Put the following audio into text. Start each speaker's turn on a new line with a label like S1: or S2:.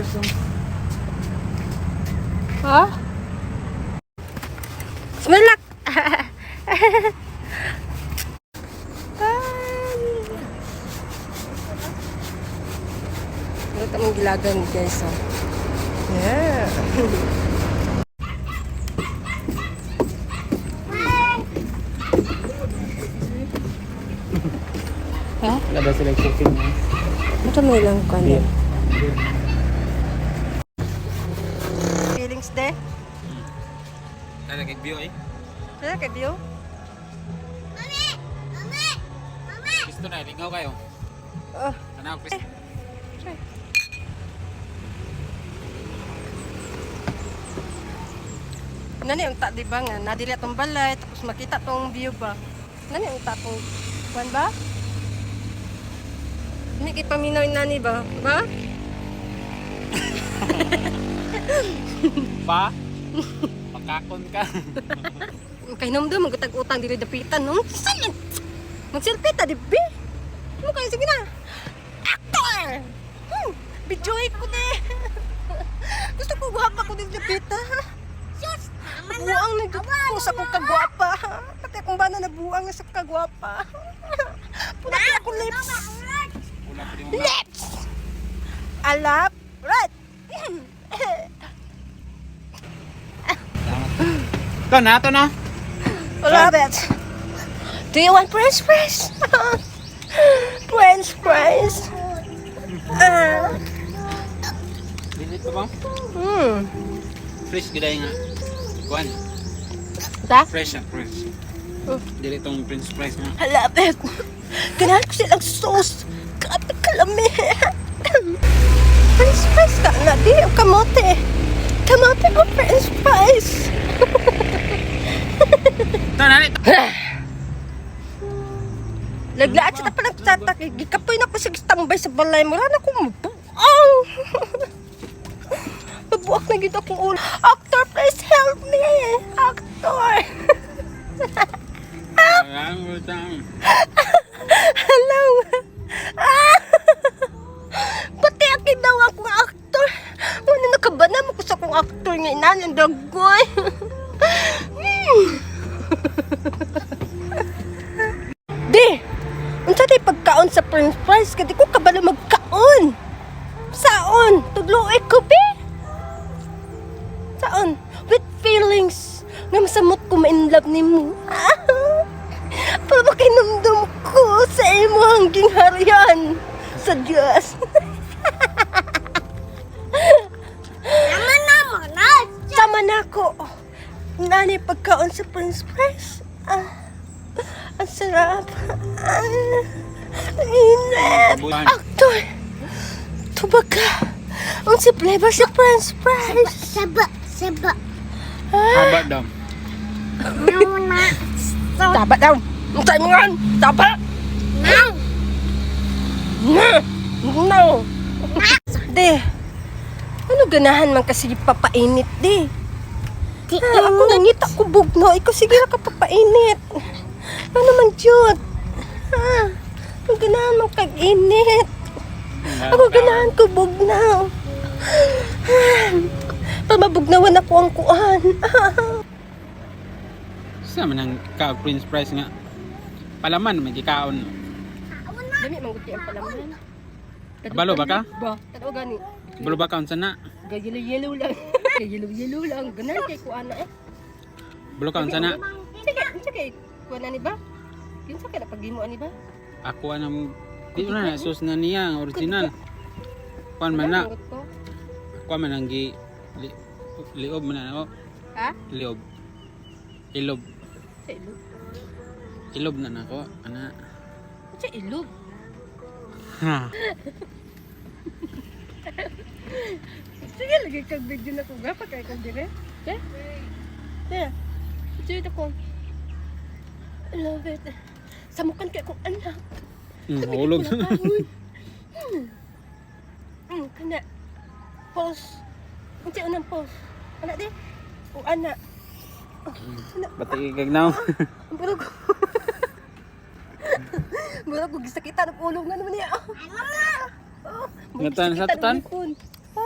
S1: gusto. Ha? Smelak! Ito mong gilagan guys. Oh. Yeah. Ha?
S2: Wala ba sila cooking mo?
S1: Ito may lang ko na. Feelings de?
S2: Ada kay view eh.
S1: Ano kay view?
S2: Gusto na, lingaw kayo.
S1: Oh.
S2: Ano ako Chris?
S1: Nani ang ta, diba nga? Nadili atong balay, tapos makita tong view ba? Nani ang ta tong, kuwan ba? Hindi kay paminaw yung nani ba? Ba?
S2: Pa? Pakakon ka.
S1: Kay namdo, magutag-utang dili dapitan, no? Saan? Mag-selfie ta, di ba? Ano kayo? Sige na! Actor! Bijoy ko na Gusto ko guwapa ko din dapitan. Buang na ko sa kong kagwapa. Pati akong bana na buang na sa kagwapa. Pula ko ako lips. Lips! Alap! Right!
S2: Ito na, ito na.
S1: Love it! Do you want french fries? French fries!
S2: Dinit pa ba?
S1: Hmm.
S2: Fresh gilay nga. Kuan.
S1: Ta?
S2: Fresh ah, fresh. Dili tong french fries nga.
S1: I love it! Ganahan ko silang sauce. Kape kalami. French fries ka na di. O kamote. Kamote o french fries.
S2: Ito na, ito.
S1: Laglaat siya pa ng tatak. Gikapoy na ko sa tambay sa balay. Mura na ko mabuang. Mabuak na gito akong ulo. Actor, please help me. Actor. Hello. Pati akin daw akong actor. Wala nakabana mo ko sa akong actor nga inanan dagoy. Di! Unsa day pagkaon sa french fries? Kadi ko kabalo magkaon. Saon? Tudloy ko, be? Saon? With feelings. Nga masamot ko ma-inlove ni mo. Para makinumdum ko sa imo hanggang harian. Sa Diyos. Sama na ko. Nani pagkaon sa french fries. Ang sarap. Init. Actor. Tubaga. Ang si flavor sa french fries.
S3: Saba.
S2: Haba daw.
S1: Taba daw. Ang tayo mo nga. Taba. No. Di. Ano ganahan man kasi papainit, di. Ako nangita ko bugno. Ikaw sige na ka papainit. Ano naman yun? Ang ganahan man kag-init. Ako ganahan ko bugnaw. Pamabugnawan ako ang kuan.
S2: Sama ng french fries nga. Palaman, may kikaon.
S1: Dami mangguti ang palaman.
S2: Balo ba ka?
S1: Ba, tanaw gani.
S2: Balo ba ka unsa na?
S1: Gayelo-yelo lang. Gayelo-yelo lang. Ganan kay kuan na eh.
S2: Balo ka unsa na?
S1: Sige kay kuan na ni ba? Yun sa kaya napaghimuan ni ba?
S2: Ako anang di na sauce na niya ang original. Kuan man na. Kuan man ang liob man na ako.
S1: Ha?
S2: Liob. Ilob.
S1: Sa ilog.
S2: Ilob na nako, ana.
S1: Sa ilog.
S2: Ha.
S1: Sige lagi kag video na ko gapa kay kag dire. Okay? Yeah. Sige ko. I love it. Samukan kay kong anak.
S2: Hulog.
S1: Kana. Pause. Unti unang pause. Anak di. O anak.
S2: Bati gagnaw.
S1: Burog. Burog ko gisakitan ng ulo nga naman niya.
S2: Ngatan sa tutan?
S1: Ha?